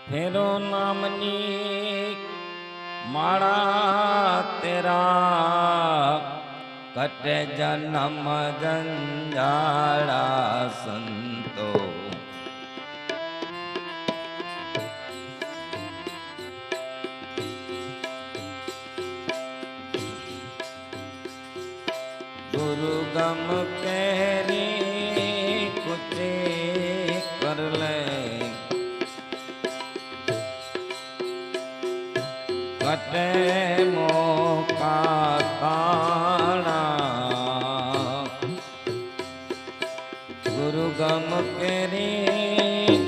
फेरो नामनी माड़ा तेरा कटे जन्म जंजाड़ा संतो दुर्गम केरी कुछ कर ले कटे मोका ताड़ा गुरुगम केरी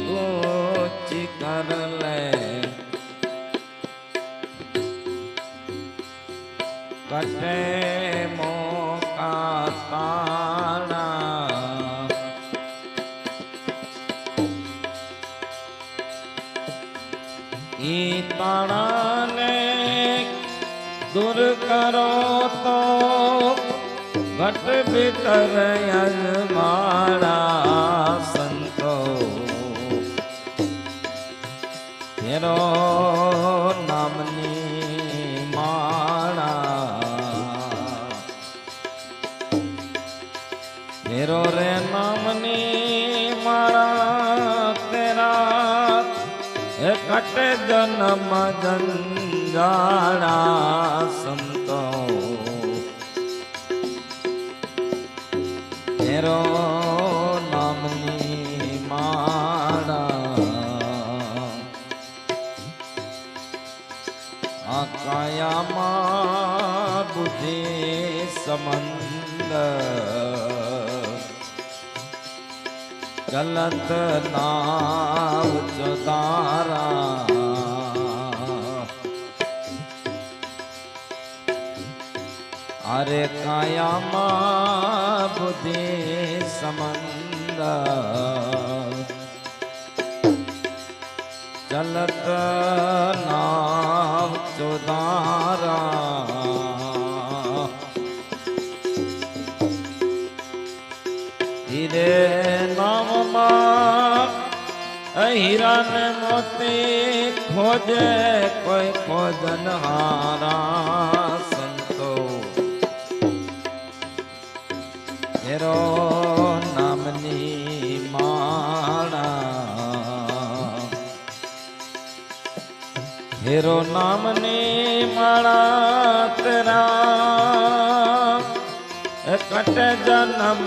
कुछ कर ले कटे मोका ताड़ा ई ताड़ा ने दूर करो तो घट भीतर अजमाड़ा संतो तेरो नामनी माड़ा तेरो रे नामनी माड़ा तेरा कटे जन्म जंजाड़ा संतो तेरो नामनी माड़ा आकाया मां बुद्धि समंद चलत नाव चौदारा अरे काया मां बुद्धि समंद चलत नाव चौदारा हीरे नाम हीरा ने मोती खोजे कोई खोजन हारा संतो हेरो नामनी माड़ा हेरो नामनी माड़ा तेरा कटे जन्म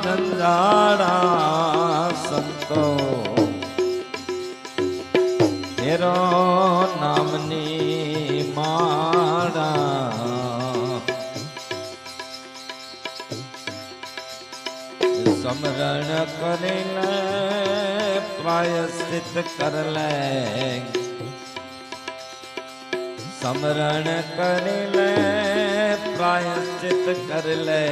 जंजाड़ा संतो तेरो नामनी माड़ा समरण कर ले प्रायश्चित कर ले समरण कर ले प्रायश्चित कर ले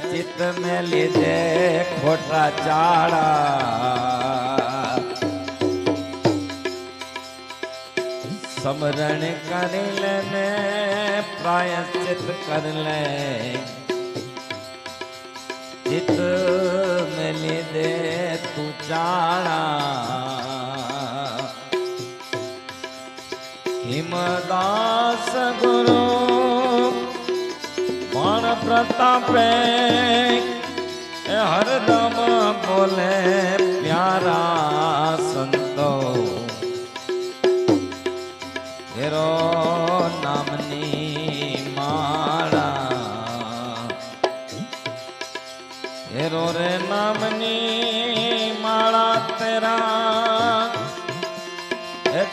चित्त में लीधे खोटा चाड़ा समरण कर ले प्रायश्चित कर ले चित्त में लीधे तू चाड़ा हिमदास गुरु बाण प्रतापे हरदम बोले प्यारा संतो हेरो नामनी माड़ा हेरो रे नामनी माड़ा तेरा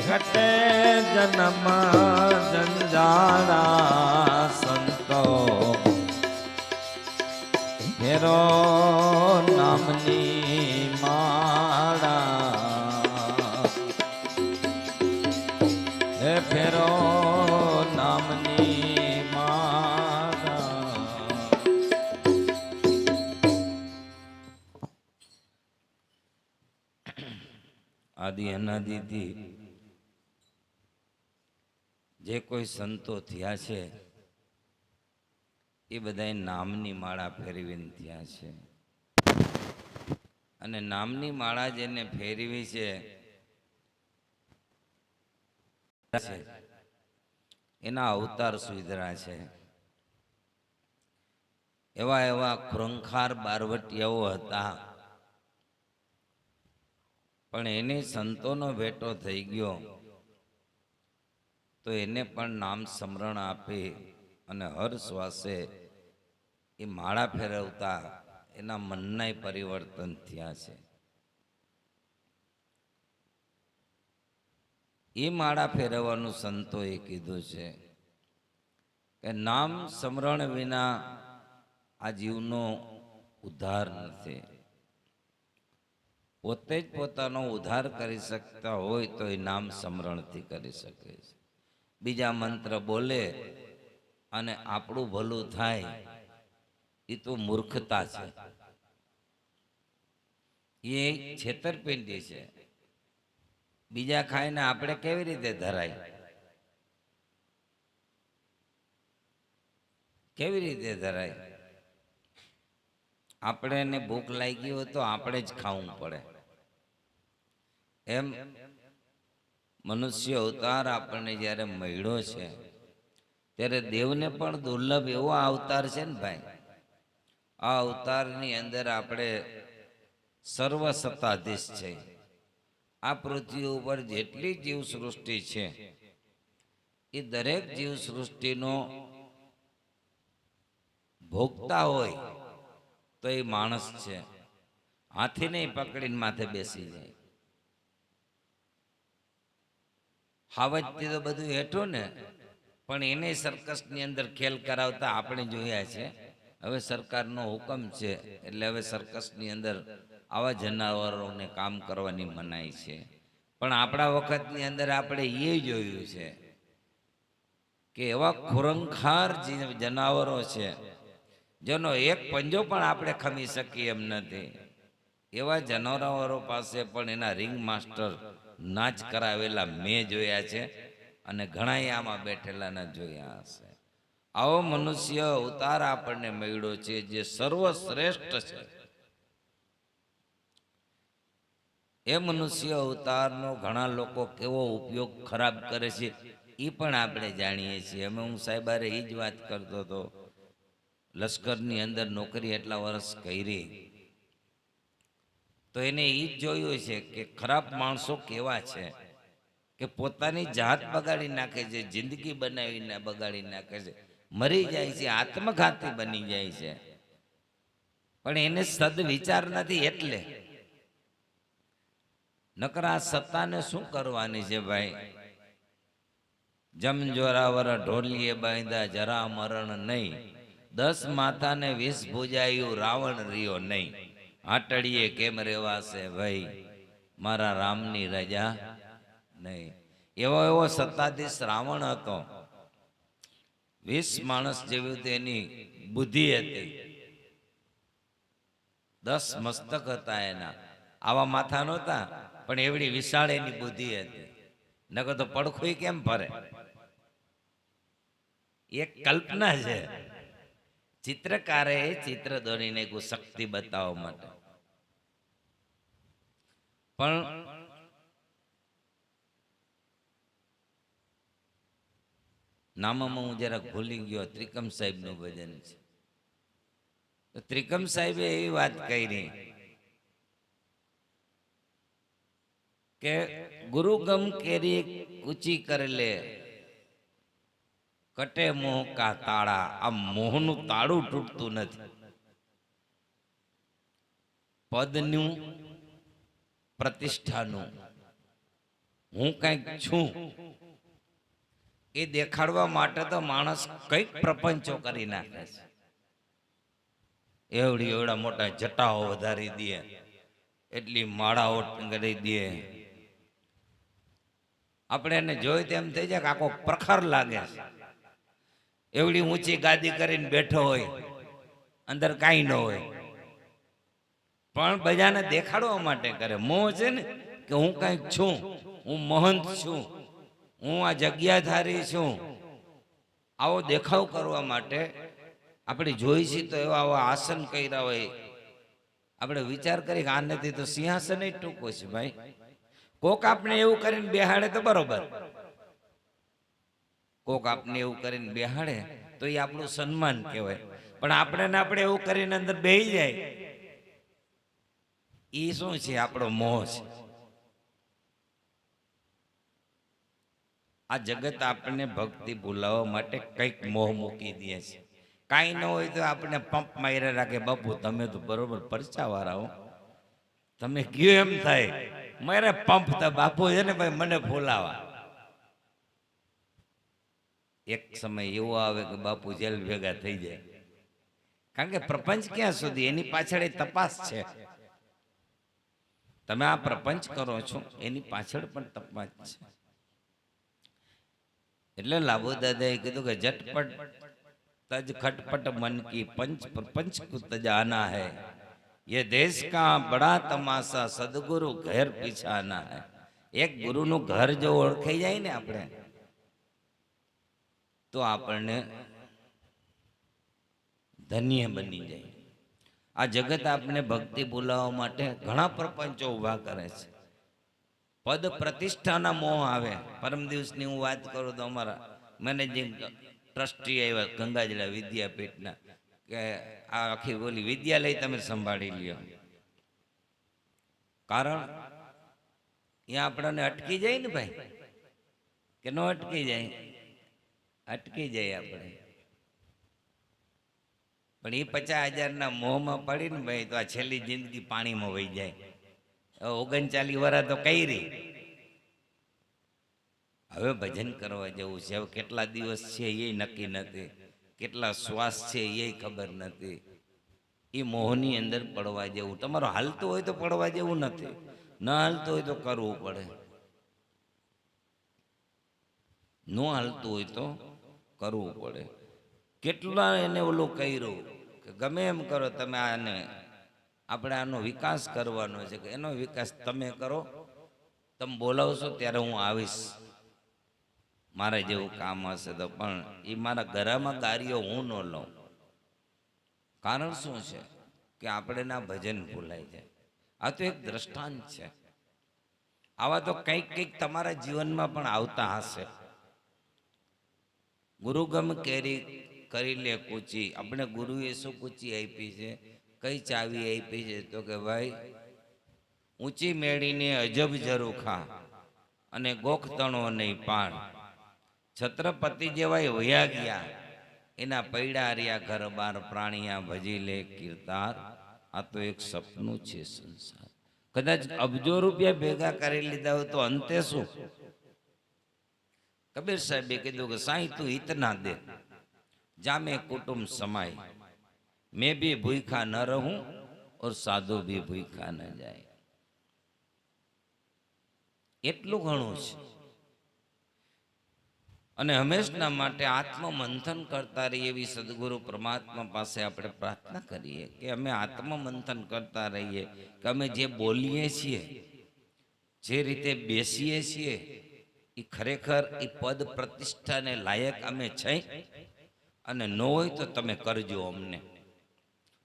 कटे जन्म जंजाड़ा संतो हेरो नामनी माड़ा हे फेरो नामनी माड़ा आदि अनादि थी जे कोई संतो थया छे એ બધાએ નામની માળા ફેરવીને થયા છે અને નામની માળા જેને ફેરવી છે છે એના અવતાર સુધરા છે. એવા એવા ખુરંખાર બારવટિયાઓ હતા, પણ એને સંતોનો ભેટો થઈ ગયો તો એને પણ નામ સ્મરણ આપે અને હર શ્વાસે એ માળા ફેરવતા એના મનના પરિવર્તન થયા છે. એ માળા ફેરવવાનું સંતોએ કીધું છે કે નામ સ્મરણ વિના આ જીવનો ઉદ્ધાર નથી. પોતે જ પોતાનો ઉદ્ધાર કરી શકતા હોય તો એ નામ સ્મરણથી કરી શકે છે. બીજા મંત્ર બોલે અને આપણું ભલું થાય એ તો મૂર્ખતા છે, એ છેતરપિંડી છે. બીજા ખાઈને આપણે કેવી રીતે ધરાય? કેવી રીતે ધરાય? આપણે એને ભૂખ લાગી હોય તો આપણે જ ખાવું પડે. એમ મનુષ્ય અવતાર આપણને જ્યારે મળ્યો છે ત્યારે દેવને પણ દુર્લભ એવો અવતાર છે ને ભાઈ. આ અવતારની અંદર આપણે સર્વ સત્તાધીશ છે. આ પૃથ્વી ઉપર જેટલી જીવ સૃષ્ટિ છે એ દરેક જીવ સૃષ્ટિનો ભોગતા હોય તો એ માણસ છે. હાથીને પકડીને માથે બેસી જાય. હાવજથી તો બધું હેઠું ને, પણ એને સર્કસની અંદર ખેલ કરાવતા આપણે જોયા છે. હવે સરકારનો હુકમ છે એટલે હવે સર્કસની અંદર આવા જનાવરોને કામ કરવાની મનાઈ છે. પણ આપણા વખતની અંદર આપણે એ જોયું છે કે એવા ખુરંખાર જનાવરો છે જેનો એક પંજો પણ આપણે ખમી શકીએ એમ નથી. એવા જનાવરો પાસે પણ એના રિંગ માસ્ટર નાચ કરાવેલા મેં જોયા છે અને ઘણા આમાં બેઠેલાના જોયા હશે. આવો મનુષ્ય અવતાર આપણને મળ્યો છે જે સર્વશ્રેષ્ઠ છે. એ મનુષ્ય અવતારનો ઘણા લોકો કેવો ઉપયોગ ખરાબ કરે છે એ પણ આપણે જાણીએ છીએ. અમે હું સાહેબારે એ જ વાત કરતો હતો. લશ્કરની અંદર નોકરી એટલા વર્ષ કરી તો એને એ જ જોયું છે કે ખરાબ માણસો કેવા છે કે પોતાની જાત બગાડી નાખે છે, જિંદગી બનાવીને બગાડી નાખે છે, મરી જાય છે, આત્મઘાતી બની જાય છે, પણ એને સદવિચાર નથી. એટલે નકર આ સત્તાને શું કરવાની છે ભાઈ? જમ જોરાવર ઢોલીએ બાંધ્યા જરા મરણ નહીં, 10 માથાને 20 ભુજાયું રાવણ રહ્યો નહીં. આટડીએ કેમ રેવાશે ભાઈ મારા રામની રજા નહીં. એવો એવો સત્તાધીશ રાવણ હતો. 20 માણસ જેવી તેની બુદ્ધિ હતી, 10 મસ્તક હતા એના. આવા માથા નહોતા પણ એવડી વિશાળ એની બુદ્ધિ હતી. નકર તો પડખું કેમ ફરે? એક કલ્પના છે. ચિત્રકારે ચિત્ર દોરીને શક્તિ બતાવવા માટે. પણ નામમાં હું જરાક ભૂલી ગયો. ત્રિકમ સાહેબ નું ભજન છે. તો ત્રિકમ સાહેબે એવી વાત કરી કે ગુરુગમ કેરી કૂચી કર લે, કટે મોહ કા તાળા. આ મોહનું તાળું તૂટતું નથી. પદનું, પ્રતિષ્ઠાનું, હું કંઈક છું એ દેખાડવા માટે તો માણસ કઈક પ્રપંચો કરી નાખે છે. એવડા મોટા જટાઓ વધારી દે, એટલી માળાઓ કરી દે. આપણે એને જોઈ તેમ થઈ જાય કે આખો પ્રખર લાગે છે. એવડી ઊંચી ગાદી કરીને બેઠો હોય, અંદર કાંઈ ન હોય, પણ બધાને દેખાડવા માટે કરે. મોહ છે ને કે હું કંઈક છું, હું મહંત છું, હું આ જગ્યાધારી છું. આવો દેખાવ કરવા માટે આપણે જોઈ છીએ તો એવા આવા આસન કર્યા હોય. આપણે વિચાર કરી કે આ નથી તો સિંહાસન જ ટૂંકો છે ભાઈ. કોક આપણે એવું કરીને બેહાડે તો બરોબર, કોક આપને એવું કરીને બેહાડે તો એ આપણું સન્માન કહેવાય, પણ આપણે ને આપણે એવું કરીને અંદર બેહી જાય એ શું છે? આપણો મોહ છે. આ જગત આપણને ભક્તિ ભૂલાવવા માટે કંઈક મોહ મૂકી દે છે. કાંઈ ન હોય તો આપણે પંપ માર્યા રાખે, બાપુ તમે તો બરોબર પરચાવાળા હો, તમે કયો એમ થાય મારે પંપ તો બાપુ છે ને ભાઈ મને ફૂલાવા. એક સમય એવો આવે કે બાપુ જેલ ભેગા થઈ જાય, કારણ કે પ્રપંચ ક્યાં સુધી, એની પાછળ એ તપાસ છે. તમે આ પ્રપંચ કરો છો એની પાછળ પણ તપાસ છે. એટલે લાભો દાદાએ કીધું કે ઝટપટ તજ ખટપટ મન કી પંચ પ્રપંચ કુ તજાના है, ये देश का बड़ा तमाशा सदगुरु घर पीछाना है. એક ગુરુનું ઘર જો ઓળખાઈ જાય ને આપણે, તો આપણને ધન્ય બની જાય. આ જગત આપણે ભક્તિ બોલાવવા માટે ઘણા પ્રપંચો ઊભા કરે છે. પદ પ્રતિષ્ઠાના મોહ આવે. પરમ દિવસની હું વાત કરું તો અમારા મેનેજિંગ ટ્રસ્ટી આવ્યા ગંગાજળા વિદ્યાપીઠના, કે આ આખી બોલી વિદ્યાલય તમે સંભાળી લ્યો. કારણ અહીંયા આપણને અટકી જાય ને ભાઈ, કે ન અટકી જાય? અટકી જાય આપણે. પણ એ 50,000 મોહમાં પડીને ભાઈ તો આ છેલ્લી જિંદગી પાણીમાં વહી જાય. 39 વર્ષ તો કઈ રહી. હવે ભજન કરવા જવું છે. હવે કેટલા દિવસ છે એ નક્કી નથી, કેટલા શ્વાસ છે એ ખબર નથી. એ મોહની અંદર પડવા જેવું. તમારું હાલતું હોય તો પડવા જેવું નથી, ન હાલતું હોય તો કરવું પડે. ન હાલતું હોય તો કરવું પડે. કેટલા એને ઓલું કર્યું કે ગમે એમ કરો તમે, આને આપણે આનો વિકાસ કરવાનો છે, કે એનો વિકાસ તમે કરો. તમે બોલાવશો ત્યારે હું આવીશ, મારે જેવું કામ હશે તો. પણ એ મારા ઘરમાં કાર્યો હું ન લઉં. કારણ શું છે? કે આપણે ના ભજન ભૂલાઈ જાય. આ તો એક દ્રષ્ટાંત છે. આવા તો કંઈક કંઈક તમારા જીવનમાં પણ આવતા હશે. ગુરુગમ કેરી કરી લે કૂચી. આપણે ગુરુએ શું કૂચી આપી છે, કઈ ચાવી આપી છે? તો કે ભાઈ ઊંચી મેળીને અજબ ઝરૂખા અને ગોખતણો નહીં પાણ. છત્રપતિ જેવાય વયા ગયા, એના પૈડા રહ્યા ઘર બાર પ્રાણિયા ભજી લે કીર્તાર. આ તો એક સપનું છે સંસાર. કદાચ અબજો રૂપિયા ભેગા કરી લીધા હોય તો અંતે શું? કબીર સાહેબે કીધું કે સાईं તું इतना दे जामे कुटुंब समाय, मैं भी भूखा न रहूं और साधु भी भूखा न जाए. એટલું ઘણું છે. અને હંમેશના માટે આત્મમંથન કરતા રહીએ એવી સદગુરુ પરમાત્મા પાસે આપણે પ્રાર્થના કરીએ કે અમે આત્મમંથન કરતા રહીએ, કે અમે જે બોલીએ છીએ, જે રીતે બેસીએ છીએ, એ ખરેખર એ પદ પ્રતિષ્ઠાને લાયક અમે છે. અને ન હોય તો તમે કરજો અમને.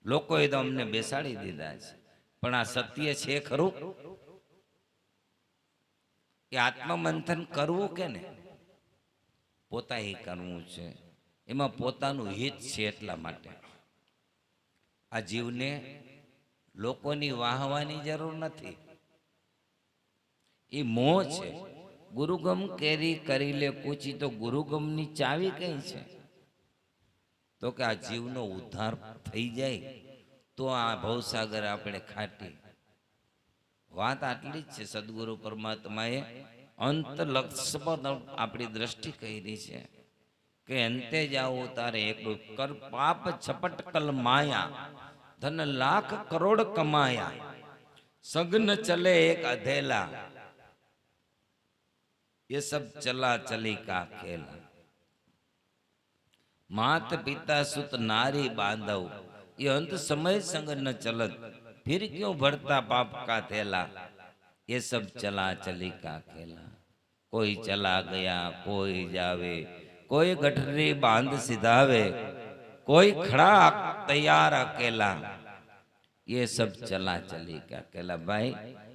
લોકોએ તો અમને બેસાડી દીધા છે, પણ આ સત્ય છે ખરું? એ આત્મમંથન કરવું કે ને પોતાએ કરવું છે. એમાં પોતાનું હિત છે. એટલા માટે આ જીવને લોકોની વાહવાની જરૂર નથી. એ મોહ છે. ગુરુગમ કેરી કરી લે કૂચી. તો ગુરુગમની ચાવી કઈ છે? તો કે આ જીવનો ઉદ્ધાર થઈ જાય તો આ ભવસાગર આપણે ખાટી. વાત આટલી જ છે. સદગુરુ પરમાત્માએ અંત લક્ષ્ય પર આપણી દ્રષ્ટિ કરી છે કે અંતે જાઓ તારે એકલું કર પાપ છપટ કલ માયા, ધન લાખ કરોડ કમાયા, સગન ચલે એક અધેલા, ये सब चला चली का खेला. मात पिता सुत नारी बांधव, ये अंत समय संग न चलत, फिर क्यों भरता पाप का थैला. ये सब चला चली का खेला. कोई चला गया कोई जावे, कोई गठरी बांध सिधावे, कोई खड़ा तैयार अकेला. ये सब चला चली का खेला. भाई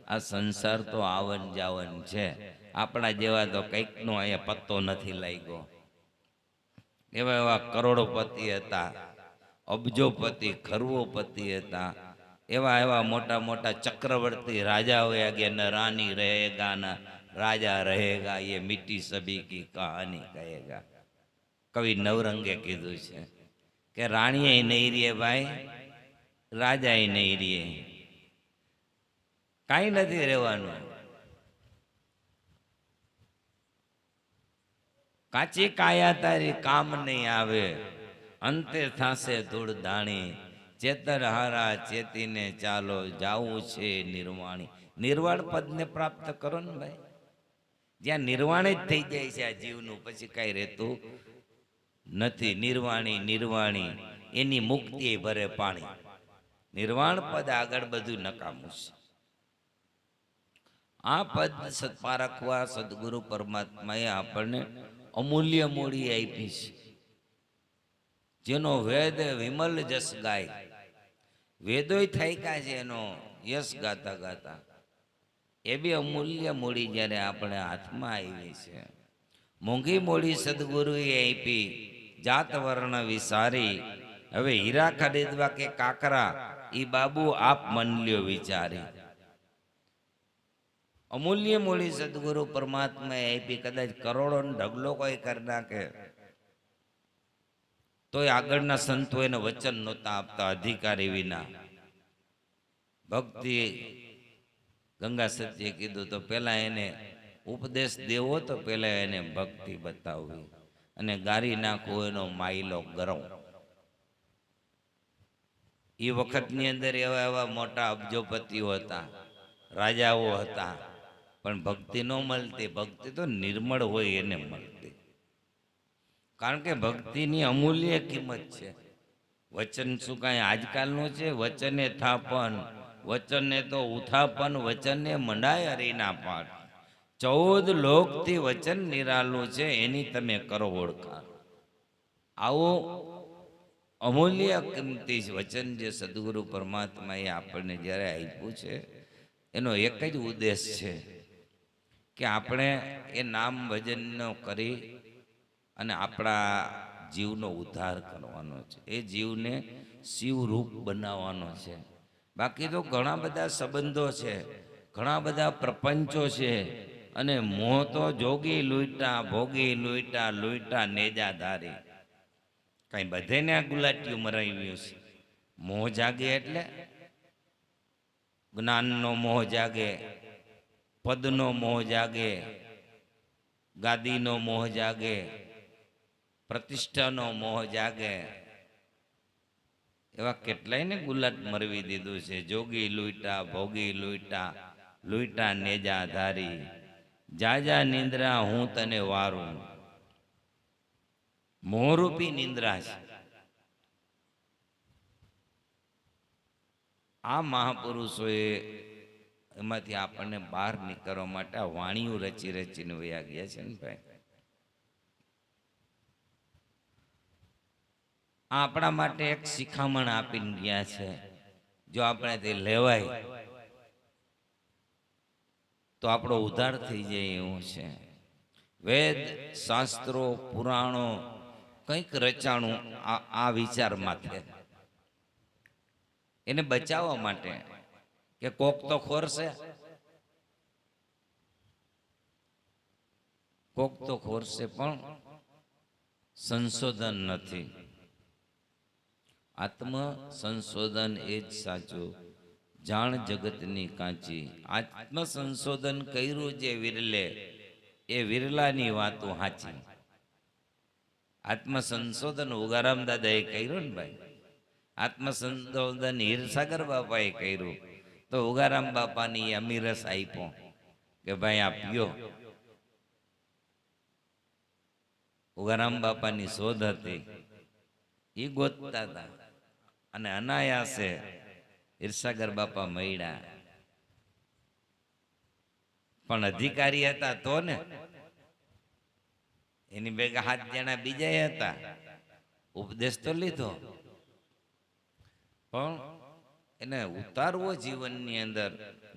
આ સંસાર તો આવન જાવન છે. આપણા જેવા તો કંઈકનો અહીંયા પત્તો નથી લાગ્યો. એવા એવા કરોડોપતિ હતા, અબજોપતિ ખરવોપતિ હતા, એવા એવા મોટા મોટા ચક્રવર્તી રાજા હોયા ગયા. ન રાની રહેગા ન રાજા રહેગા, ये मिट्टी सभी की कहानी कहेगा. કવિ નવરંગે કીધું છે કે રાણીએ નહીં રે ભાઈ, રાજાએ નહીં રે, કાંઈ નથી રહેવાનું. કાચી કાયા તારી કામ નહીં આવે, અંતે થાશે ધૂળ ધાણી. ચેતર હારા ચેતીને ચાલો, જાવું છે નિર્વાણી. નિર્વાણ પદને પ્રાપ્ત કરો ને ભાઈ. જ્યાં નિર્વાણ જ થઈ જાય છે આ જીવનું, પછી કાંઈ રહેતું નથી. નિર્વાણી નિર્વાણી એની મુક્તિ ભરે પાણી. નિર્વાણ પદ આગળ બધું નકામું છે. આ પદ પારખવા સદગુરુ પરમાત્માએ આપણને અમૂલ્ય મૂડી આપી છે. જેનો વેદ વિમલ જસ ગાય, વેદોય થાયકા છે એનો યશ ગાતા ગાતા. એ બી અમૂલ્ય મૂડી જ્યારે આપણે હાથમાં આવી છે. મોંઘી મૂડી સદગુરુએ આપી, જાત વર્ણ વિસારી. હવે હીરા ખરીદવા કે કાકરા, ઈ બાબુ આપ મન લ્યો વિચારી. અમૂલ્ય મૂડી સદગુરુ પરમાત્માએ આપી. કદાચ કરોડો ઢગલો કોઈ કરી નાખે તોય આગળના સંતો એને વચન નહોતા આપતા અધિકારી વિના. ભક્તિ ગંગા સત્યે કીધું તો પેલા એને ઉપદેશ દેવો, તો પેલા એને ભક્તિ બતાવવી, અને ગારી નાખવો એનો માયલો ગરમ. એ વખતની અંદર એવા એવા મોટા અબજોપતિઓ હતા, રાજાઓ હતા, પણ ભક્તિ ન મળતી. ભક્તિ તો નિર્મળ હોય એને મળતી, કારણ કે ભક્તિની અમૂલ્ય કિંમત છે. વચન શું કાંઈ આજકાલનું છે? વચને થાપન, વચને તો ઉથાપન, વચને મંડાય હરિના પાઠ. 14 લોકથી વચન નિરાલું છે, એની તમે કરો ઓળખાણ. આવો અમૂલ્ય કિંમતી વચન જે સદગુરુ પરમાત્માએ આપણને જ્યારે આપ્યું છે, એનો એક જ ઉદ્દેશ છે કે આપણે એ નામ ભજનનો કરી અને આપણા જીવનો ઉદ્ધાર કરવાનો છે. એ જીવને શિવરૂપ બનાવવાનો છે. બાકી તો ઘણા બધા સંબંધો છે, ઘણા બધા પ્રપંચો છે, અને મોહ તો જોગી લૂંટા, ભોગી લૂંટા, લૂંટા નેજા ધારી. કઈ બધેને આ ગુલાટીયું મરાવ્યું છે. મોહ જાગે એટલે જ્ઞાનનો મોહ જાગે, પદનો મોહ જાગે, ગાદીનો મોહ જાગે, પ્રતિષ્ઠાનો મોહ જાગે. એવા કેટલાયને ગુલાટ મરવી દીધું છે. જોગી લૂંટા, ભોગી લૂંટા, લૂંટા નેજા ધારી. જાજા નિંદ્રા હું તને વારું. મોહરૂપી નિંદ્રા છે. આ મહાપુરુષોએ એમાંથી આપણને બહાર નીકળવા માટે આ વાણીઓ રચી રચીને વયા ગયા છે ને ભાઈ. આ આપણા માટે એક શિખામણ આપીને ગયા છે. જો આપણે તે લેવાય તો આપણો ઉદ્ધાર થઈ જાય એવું છે. વેદ શાસ્ત્રો પુરાણો કંઈક રચાણું આ વિચાર માથે, એને બચાવવા માટે કે કોક તો ખોરશે, કોક તો ખોરશે, પણ સંશોધન નથી. આત્મ સંશોધન એ જ સાચું. જાણ જગતની કાચી. આત્મ સંશોધન કર્યું જે વિરલે, એ વિરલાની વાતો સાચી. આત્મ સંશોધન ઉગારામ દાદાએ કર્યું ને ભાઈ. આત્મ સંશોધન હીરસાગર બાપાએ કર્યું, તો ઉગારામ બાપાની અમીરસ આપ્યો કે ભાઈ આ પીઓ. ઉગારામ બાપાની શોધ હતી, એ ગોતતા હતા, અને અનાયાસે હીરસાગર બાપા મળ્યા. પણ અધિકારી હતા તો ને, એની ભેગા 7 જણા બીજા હતા. ઉપદેશ તો લીધો, પણ એને ઉતારવો જીવનની અંદર,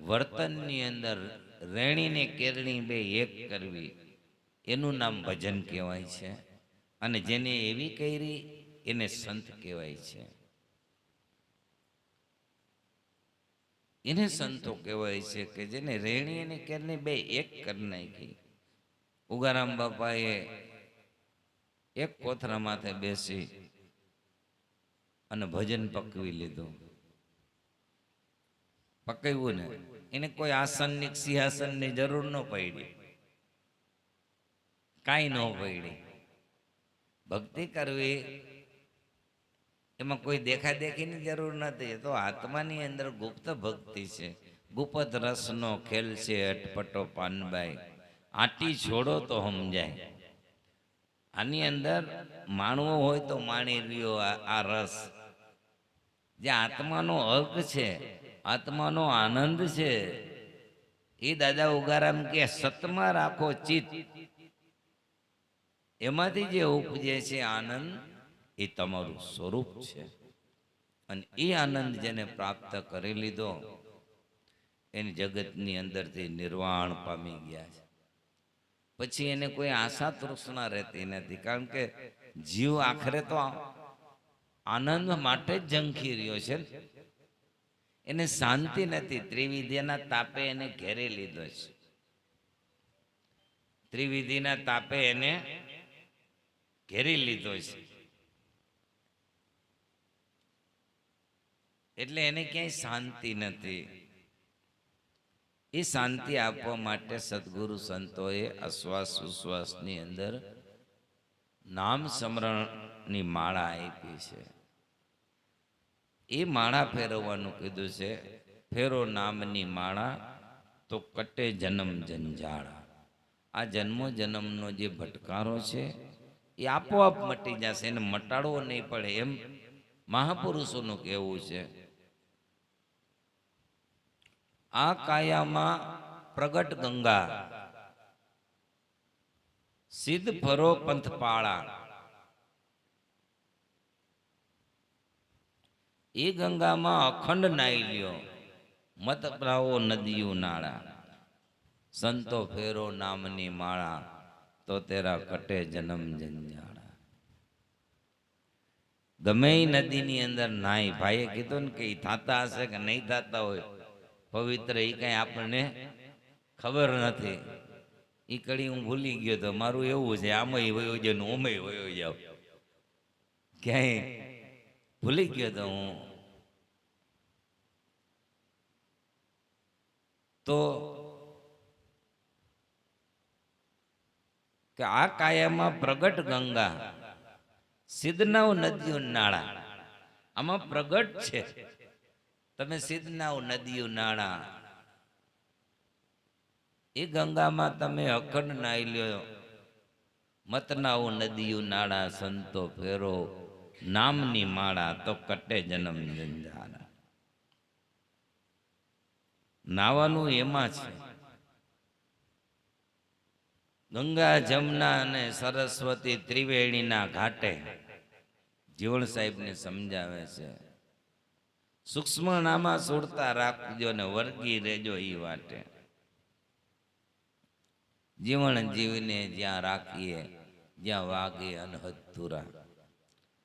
વર્તનની અંદર, રેણી ને કેરણી બે એક કરવી, એનું નામ ભજન કહેવાય છે. અને જેને એવી કરી એને સંત કહેવાય છે. એને સંતો કહેવાય છે કે જેને રેણી અને કેરની બે એક કરી નાખી. ઉગારામ બાપાએ એક કોથરા માથે બેસી અને ભજન પકવી લીધું. પકવ્યું ને એને કોઈ આસનની સિંહાસનની જરૂર ન પડી, કાંઈ ન પડી. ભક્તિ કરવી એમાં કોઈ દેખાદેખીની જરૂર નથી. એ તો આત્માની અંદર ગુપ્ત ભક્તિ છે. ગુપ્ત રસનો ખેલ છે અટપટો પાનબાઈ, આટી છોડો તો સમજાય. આની અંદર માણવો હોય તો માણી રહ્યો આ રસ. જે આત્માનો હક છે, આત્માનો આનંદ છે, એ દાદા ઉગારામ કે સતમાં રાખો ચિત્ત. એમાંથી જે ઉપજે છે આનંદ, એ તમારું સ્વરૂપ છે. અને એ આનંદ જેને પ્રાપ્ત કરી લીધો એની જગતની અંદરથી નિર્વાણ પામી ગયા છે. પછી એને કોઈ આશા તૃષ્ણા રહેતી નથી. કારણ કે જીવ આખરે તો આનંદ માટે જ ઝંખી રહ્યો છે. એને શાંતિ નથી. ત્રિવિધિના તાપે એને ઘેરી લીધો છે. ત્રિવિધિના તાપે એને ઘેરી લીધો છે. એટલે એને ક્યાંય શાંતિ નથી. એ શાંતિ આપવા માટે સદગુરુ સંતોએ અશ્વાસ ઉશ્વાસની અંદર નામ સ્મરણની માળા આપી છે. એ માળા ફેરવવાનું કીધું છે. ફેરો નામની માળા તો કટે જન્મ જંજાળા. આ જન્મો જન્મનો જે ભટકારો છે એ આપોઆપ મટી જશે. એને મટાડવો નહીં પડે એમ મહાપુરુષોનું કહેવું છે. આ કાયામાં પ્રગટ ગંગા, સિદ્ધ ફરો પંથપાળા. એ ગંગામાં અખંડ નાઈ લ્યો, મત પ્રાવો નદીયું નાળા. સંતો ફેરો નામની માળા તો તેરા કટે જન્મ જંજાળા. ગમે એ નદીની અંદર નાય. ભાઈએ કીધું ને કે એ થાતા હશે કે નહીં થાતા હોય પવિત્ર, એ કઈ આપણને ખબર નથી. એ કડી હું ભૂલી ગયો તો મારું એવું છે, આમાંય વયો જાય ને ઓમેય વયો જાવ. ક્યાંય ભૂલી ગયો તો હું. તો કે આ કાયામાં પ્રગટ ગંગા, સિદ્ધનાવ નદીઓ નાળા. આમાં પ્રગટ છે. તમે સિદ્ધનાવ નદીઓ નાળા, એ ગંગામાં તમે અખંડ નાઈ લ્યો. મતનાવ નદીઓ નાળા, સંતો ફેરો નામની માળા તો કટે જન્મ જંજાળા. નાવાનું એમાં છે. ગંગા, જમના અને સરસ્વતી ત્રિવેણીના ઘાટે જીવણ સાહેબને સમજાવે છે. સૂક્ષ્મ નામાં સુરતા રાખજો ને વર્ગી રેજો ઈ વાટે. જીવણ જીવને જ્યાં રાખીએ, જ્યાં વાગે અનહદુરા.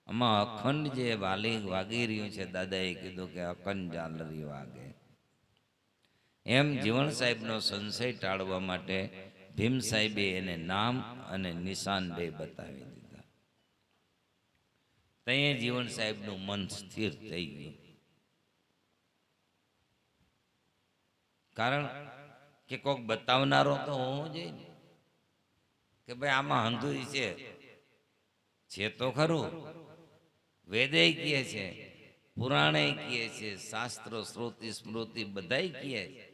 આમાં અખંડ જે વાગી રહ્યું છે, દાદાએ કીધું કે અખંડ ઝાલરી વાગે. એમ જીવણ સાહેબનો સંશય ટાળવા માટે ભીમ સાહેબે એને નામ અને નિશાન બે બતાવી દીધા. ત્યાં જીવણ સાહેબનું મન સ્થિર થઈ ગયું. કારણ કે કોક બતાવનારો તો હોવો જોઈએ ને, કે ભાઈ આમાં અંધુરી છે તો ખરું. વેદે કહે છે, પુરાણે કહે છે, શાસ્ત્રો શ્રુતિ સ્મૃતિ બધાય કહે છે.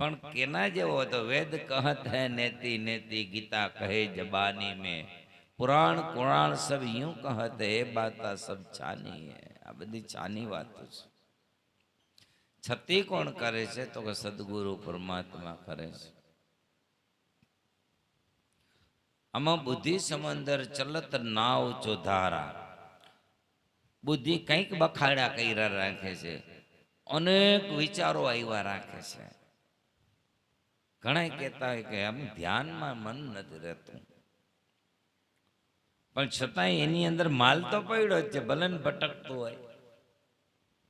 પણ કેના જેવો હતો? વેદ કહત હૈ નેતિ નેતિ, ગીતા કહે જબાની में, पुराण कुरान सब यूं कहत है, बाता सब छानी है. આ બધી છાની વાતો છે. છતી કોણ કરે છે? તો કે સદગુરુ પરમાત્મા કરે છે. આમાં બુદ્ધિ સમંદર ચલત નાવ ચોધારા. બુદ્ધિ કંઈક બખાડા કર્યા રાખે છે, અનેક વિચારો આવ્યા રાખે છે. ઘણા કહેતા હોય કે આમ ધ્યાનમાં મન નથી રહેતું. પણ છતાંય એની અંદર માલ તો પડ્યો જ છે, ભલે ને ભટકતું હોય.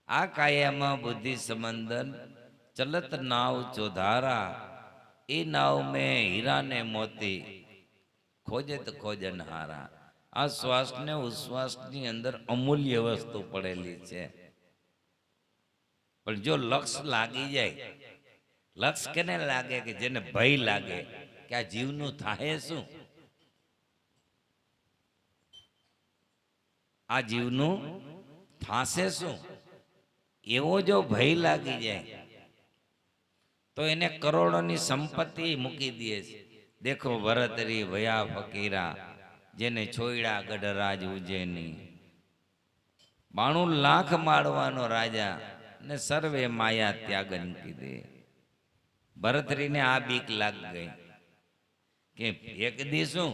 આ કાયામાં બુદ્ધિ સમંદન ચલત નાવ ચોધારા, એ નાવ મેં હીરા ને મોતી ખોજે તો ખોજનહારા. આ શ્વાસ ને ઉશ્વાસની અંદર અમૂલ્ય વસ્તુ પડેલી છે. પણ જો લક્ષ લાગી જાય, લક્ષ કેને લાગે? કે જેને ભય લાગે કે આ જીવનું થાય શું, આ જીવનું થાશે શું, એવો જો ભય લાગી જાય તો એને કરોડોની સંપત્તિ મૂકી દે છે. દેખો ભરતરી ભયા ફકીરા, જેને છોયડા ગઢરાજ ઉજ્જૈની. 92 લાખ માળવાનો રાજા ને સર્વે માયા ત્યાગન કીધે. ભરતરીને આ બીક લાગ ગઈ કે એક દી શું,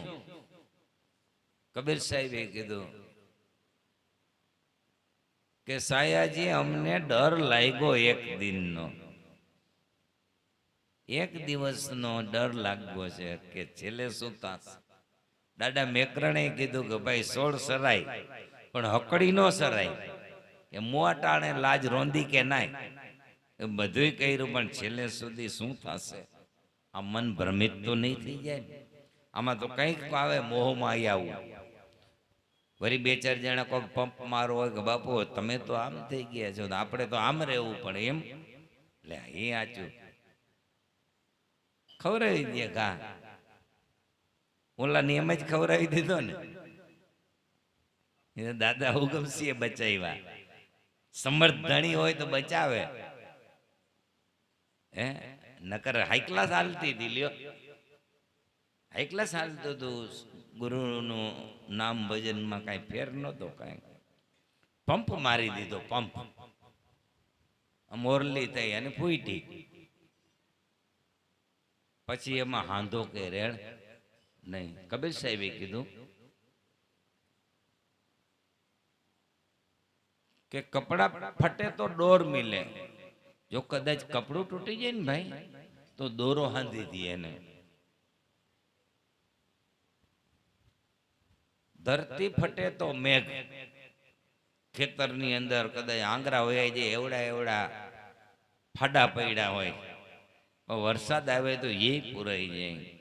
કબીર સાહેબે કીધું કે સાયાજી અમને ડર લાગ્યો એક દિનનો, એક દિવસનો ડર લાગ્યો છે કે છેલ્લે શું થશે. દાદા મેકરણે કીધું કે ભાઈ 16 સરાય પણ હકડી નો સરાય, કે મોટાણે લાજ રોંદી કે નાય, એ બધુંય કર્યું પણ છેલ્લે સુધી શું થશે. આ મન ભ્રમિત તો નહીં થઈ જાય ને? આમાં તો કંઈક આવે, મોહમાં આવી આવું. વળી 2-4 જણા કોઈ પંપ મારો હોય કે બાપુ તમે તો આમ થઈ ગયા છો, આપણે તો આમ રહેવું પડે એમ. એટલે એ આચું ખવડાવી દે ઘા, ઓલા નિયમ જ ખવડાવી દીધો ને. એ દાદા હુકમસિંહે બચાવ્યા. સમર્થ ધણી હોય તો બચાવે, હે નકર હાઈ ક્લાસ હાલતી હતી. લ્યો, હાઈ ક્લાસ હાલતું હતું. ગુરુનું નામ ભજનમાં કાંઈ ફેર નહોતો, કાંઈ પંપ મારી દીધો, પંપ મોરલી થઈ અને ફૂટી. પછી એમાં હાંધો કે રેડ નહીં. કબીર સાહેબે કીધું કે કપડા ફટે તો દોર મિલે, જો કદાચ કપડું તૂટી જાય ને ભાઈ તો દોરો હાંધી દી એને. ધરતી ફટે તો મેઘ, ખેતરની અંદર કદાચ આંગરા હોય જાય, એવડા એવડા ફાડા પડ્યા હોય, વરસાદ આવે તો એ પૂરાઈ જાય.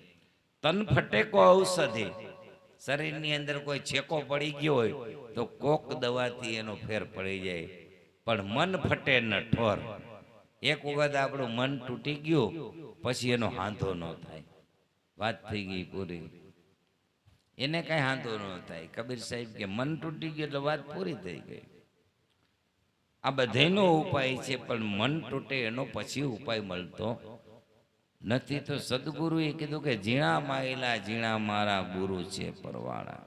તન ફટે કો ઔષધિ, શરીરની અંદર કોઈ છેકો પડી ગયો હોય તો કોક દવાથી એનો ફેર પડી જાય. પણ મન ફટે ન ઠોર, એક વખત આપણું મન તૂટી ગયું પછી એનો હાંધો ન થાય. વાત થઈ ગઈ પૂરી, એને કઈ હાંધો ન થાય. કબીર સાહેબ કે મન તૂટી ગયું એટલે વાત પૂરી થઈ ગઈ. આ બધાનો ઉપાય છે, પણ મન તૂટે એનો પછી ઉપાય મળતો નથી. તો સદગુરુએ કીધું કે ઝીણા માયલા ઝીણા મારા ગુરુ છે પરવાળા.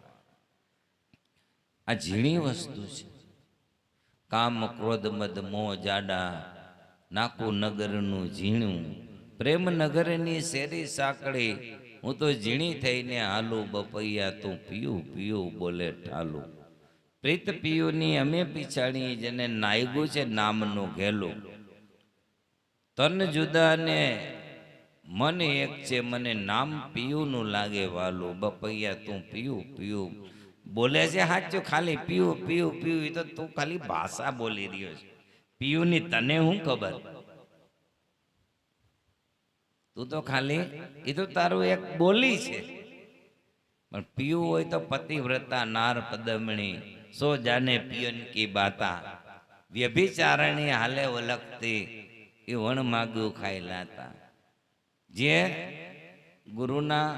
આ ઝીણી વસ્તુ છે. કામ ક્રોધ મદ મોહ જાડા, નાકું નગરનું ઝીણું, પ્રેમ નગરની શેરી સાંકળી, હું તો ઝીણી થઈને હાલું બપૈયા તું પીયું પીયું બોલે ઠાલું. પ્રીત પિયુની અમે પીછાણી, જેને નાયગું છે નામનું ઘેલું. તન જુદા ને મન એક છે, મને નામ પીયુંનું લાગે વાલું. બપૈયા તું પીયું પીયું બોલે છે સાચું, ખાલી પીયું પીયું પીયું. એ તો તું ખાલી ભાષા બોલી રહ્યો છે. પીયુંની તને હું ખબર? તું તો ખાલી, એ તો તારું એક બોલી છે. પણ પીયું હોય તો પતિવ્રતા નાર પદમણી, સો જાને પિયન કી બાતા. વ્યભિચારણી હાલે વલખતી, એ વણ માગ્યું ખાઈ લાતા. જે ગુરુના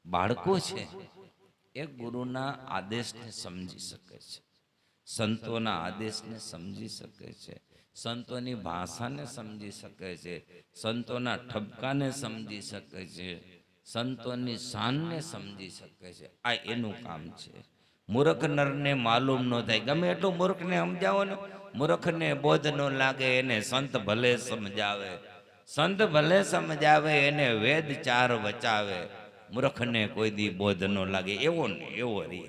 બાળકો છે એ ગુરુના આદેશને સમજી શકે છે, સંતોના આદેશને સમજી શકે છે, સંતોની ભાષાને સમજી શકે છે, સંતોના ઠપકાને સમજી શકે છે, સંતોની શાનને સમજી શકે છે. આ એનું કામ છે. મૂર્ખ નરને માલુમ ન થાય. ગમે એટલું મૂર્ખને સમજાવો ને, મૂર્ખને બોધ ન લાગે, એને સંત ભલે સમજાવે. સંત ભલે સમજાવે, એને વેદ 4 વચાવે. મૂર્ખને કોઈ દી બોધ ન લાગે, એવો ને એવો રે.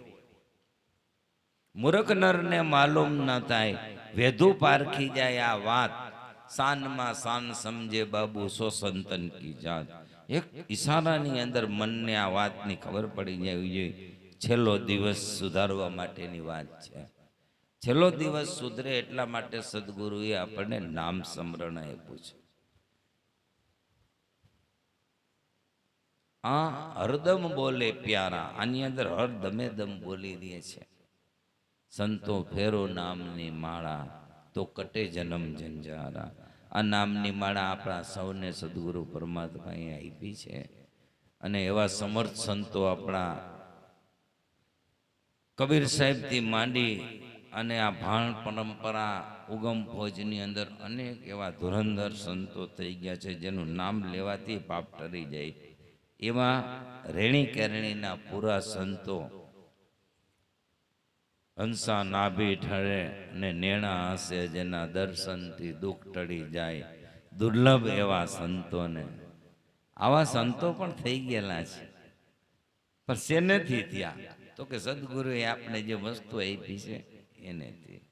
મૂર્ખ નરને માલુમ ન થાય, વેધું પારખી જાય આ વાત. શાનમાં શાન સમજે બાબુ સો સંતન કી જાત. એક ઈશારાની અંદર મનને આ વાતની ખબર પડી જવી જોઈએ, છેલ્લો દિવસ સુધારવા માટેની વાત છે. છેલ્લો દિવસ સુધરે એટલા માટે સદગુરુએ આપણને નામ સ્મરણ આપ્યું છે. આ હરદમ બોલે પ્યારા, આની અંદર હરદમે દમ બોલી દે છે. સંતો ફેરો નામની માળા, તો કટે જન્મ જંજારા. આ નામની માળા આપણા સૌને સદગુરુ પરમાત્માએ આપી છે. અને એવા સમર્થ સંતો આપણા કબીર સાહેબથી માંડી અને આ ભાણ પરંપરા ઉગમ ફોજની અંદર અનેક એવા ધુરંધર સંતો થઈ ગયા છે, જેનું નામ લેવાથી પાપ ટરી જાય. એવા રેણી કેરણીના પૂરા સંતો હંસા નાભી ઠરે ને નેણા હસે, જેના દર્શનથી દુઃખ ટળી જાય. દુર્લભ એવા સંતોને, આવા સંતો પણ થઈ ગયેલા છે, પણ શેનેથી થયા? તો કે સદગુરુએ આપણે જે વસ્તુ આપી છે એનેથી.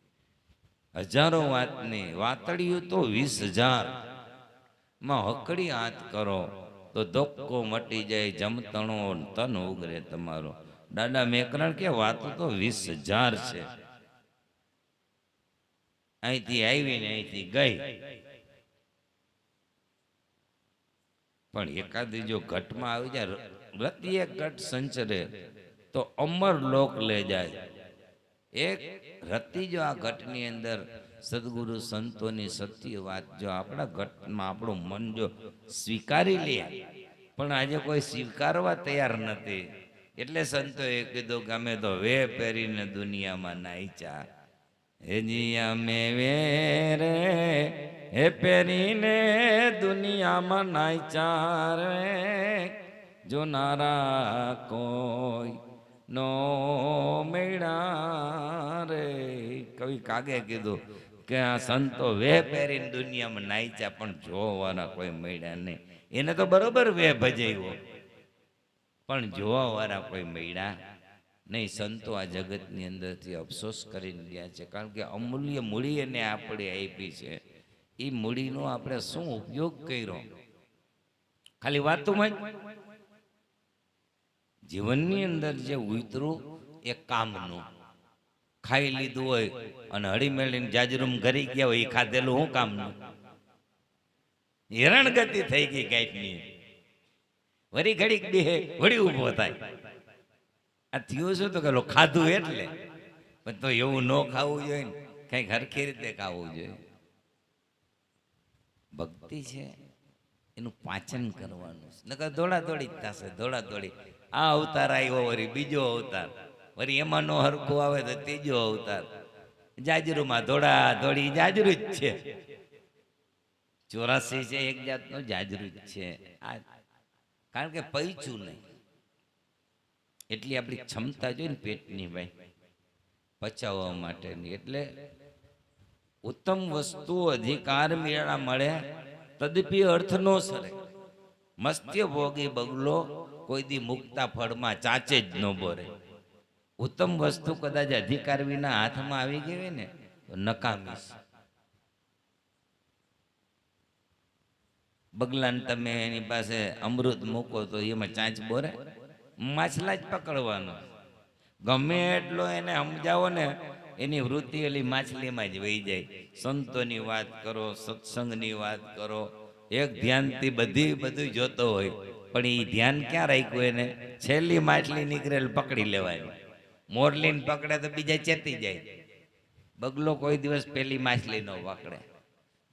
હજારો વાતની વાતળિયું તો 20,000 માં હકડી હાથ કરો તો ધોક્કો મટી જાય, જમતણો તન ઉગરે તમારો. દાદા મેકરણ કે વાતો તો 20,000 છે. અહીંથી આવીને અહીંથી ગઈ, પણ એકાદી જો ઘટમાં આવી જાય, રતી એક ઘટ સંચરે તો અમર લોક લે જાય. એક રતી જો આ ઘટની અંદર સદગુરુ સંતોની સત્ય વાત જો આપણા ઘટમાં આપણું મન જો સ્વીકારી લે, પણ આજે કોઈ સ્વીકારવા તૈયાર નથી. એટલે સંતોએ કીધું કે અમે તો વે પહેરીને દુનિયામાં નાઈચા. હેજી અમે વે રે હે પહેરીને દુનિયામાં નાઈચા રે, જોનારા કોઈ નો મેળા રે. કવિ કાગે કીધું કે આ સંતો વે પહેરીને દુનિયામાં નાઈચા, પણ જોવાના કોઈ મળ્યા નહીં. એને તો બરોબર વે ભજાવ્યો, પણ જોવા વાળા કોઈ મળ્યા નહીં. સંતો આ જગતની અંદરથી અફસોસ કરીને ગયા છે, કારણ કે અમૂલ્ય મૂડી એને આપણે આપી છે. એ મૂડીનો આપણે શું ઉપયોગ કર્યો? ખાલી વાતોમાં જીવનની અંદર જે ઉતરું એ કામનું ખાઈ લીધું હોય અને હળી મેળીને જાજરૂમ ઘરી ગયા હોય, એ ખાધેલું શું કામનું? હેરાનગતિ થઈ ગઈ કાંઈકની. વળી ઘડીક દેહે વળી ઊભો થાય. આ થયું શું? તો કે ખાધું એટલે. પણ તો એવું ન ખાવું જોઈએ ને, કંઈક હરખી રીતે ખાવું જોઈએ. ભક્તિ છે એનું પાચન કરવાનું છે, નકર દોડા દોડી જ થશે, દોડા દોડી. આ અવતાર આવ્યો, વળી બીજો અવતાર, વળી એમાં નો હરખું આવે તો ત્રીજો અવતાર. જાજરૂમાં દોડા દોડી જાજરૂ જ છે. 84 છે એક જાતનો જાજરૂ જ છે. આ કારણ કે પૈચું નહીં, એટલી આપણી ક્ષમતા જોઈ ને પેટની ભાઈ પચાવવા માટેની. એટલે ઉત્તમ વસ્તુ અધિકાર મેળા મળે તદપી અર્થ નો સરે. મસ્ત્ય ભોગી બગલો કોઈ દી મુક્તા ફળમાં ચાચે જ ન બોરે. ઉત્તમ વસ્તુ કદાચ અધિકાર વિના હાથમાં આવી ગઈ હોય ને તો નકામી છે. બગલાને તમે એની પાસે અમૃત મૂકો તો એમાં ચાંચ બોરે? માછલા જ પકડવાનો. ગમે એટલો એને સમજાવો ને, એની વૃત્તિ એલી માછલીમાં જ વહી જાય. સંતોની વાત કરો, સત્સંગની વાત કરો, એક ધ્યાનથી બધું જોતો હોય, પણ એ ધ્યાન ક્યાં રાખ્યું એને? છેલ્લી માછલી નીકળેલ પકડી લેવાની. મોરલીને પકડે તો બીજા ચેતી જાય. બગલો કોઈ દિવસ પેલી માછલી ન પકડે,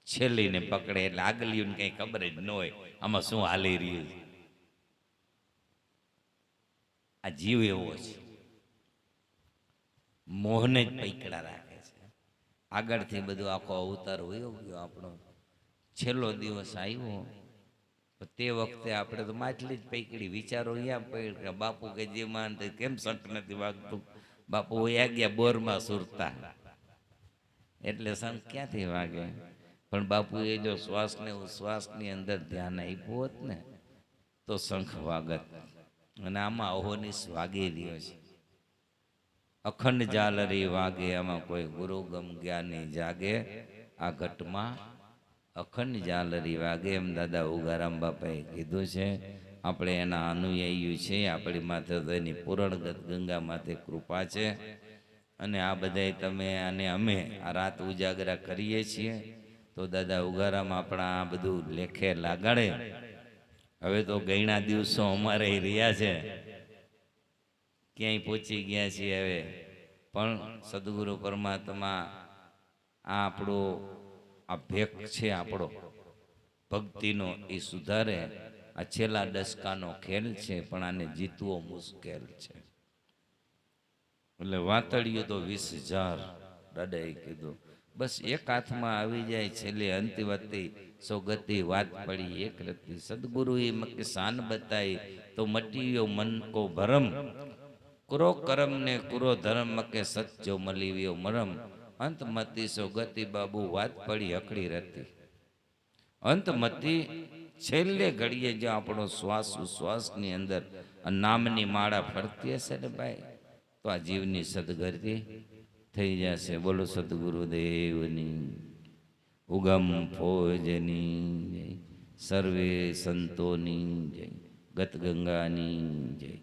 છેલ્લીને પકડે. એટલે આગલિયુંને કઈ ખબર જ ન હોય આમાં શું હાલી રહ્યું છે. આ જીવ એવો છે, મોહને જ પૈકડા રાખે છે. આગળથી બધું આખો અવતાર હોય ગયો આપણો. છેલ્લો દિવસ આવ્યો તે વખતે આપણે તો માછલી જ પૈકડી. વિચારો અહીંયા પડ કે બાપુ કે જે માન કેમ સંત નથી વાગતું? બાપુ વયા ગયા બોરમાં સુરતા, એટલે સંત ક્યાંથી વાગે? પણ બાપુએ જો શ્વાસને ઉશ્વાસની અંદર ધ્યાન આપ્યું હોત ને તો શંખ વાગત. અને આમાં અહોનિશ વાગી રહ્યો છે. અખંડ ઝાલરી વાગે, આમાં કોઈ ગુરુગમ જ્ઞાની જાગે. આ ઘટમાં અખંડ ઝાલરી વાગે એમ દાદા ઉગારામ બાપાએ કીધું છે. આપણે એના અનુયાયી છે, આપણી માથે તો એની પૂરણગત ગંગા માથે કૃપા છે. અને આ બધાય તમે અને અમે આ રાત ઉજાગરા કરીએ છીએ તો દાદા ઉગારામ આપણા આ બધું લેખે લાગાડે. હવે તો ગયણા દિવસો અમારે રહ્યા છે, ક્યાંય પહોંચી ગયા છીએ હવે. પણ સદગુરુ પરમાત્મા આ આપણો આ ભેખ છે, આપણો ભક્તિનો, એ સુધારે. આ છેલ્લા દસકાનો ખેલ છે, પણ આને જીતવો મુશ્કેલ છે. એટલે વાતળિયું તો 20,000 દાદાએ કીધું. બસ એક હાથમાં આવી જાય છેલ્લે અંતિવતી સોગતી વાત પડી એક રતી. સદગુરુએ મકે શાન બતાઈ તો મટીયો મન કો ભરમ. કુરો કરમ ને કુરો ધર્મ મકે સચ્ચો મલીવ્યો મરમ. અંતમતી સોગતી બાબુ વાત પડી હકડી રતી. અંતમતી છેલ્લે ઘડીએ જો આપણો શ્વાસ ઉશ્વાસની અંદર નામની માળા ફરતી હશે ને ભાઈ, તો આ જીવની સદગતિ થઈ જશે. બોલો સદગુરુદેવની ઉગમ ફોજની જય, સર્વે સંતોની જય, ગત ગંગાની જય.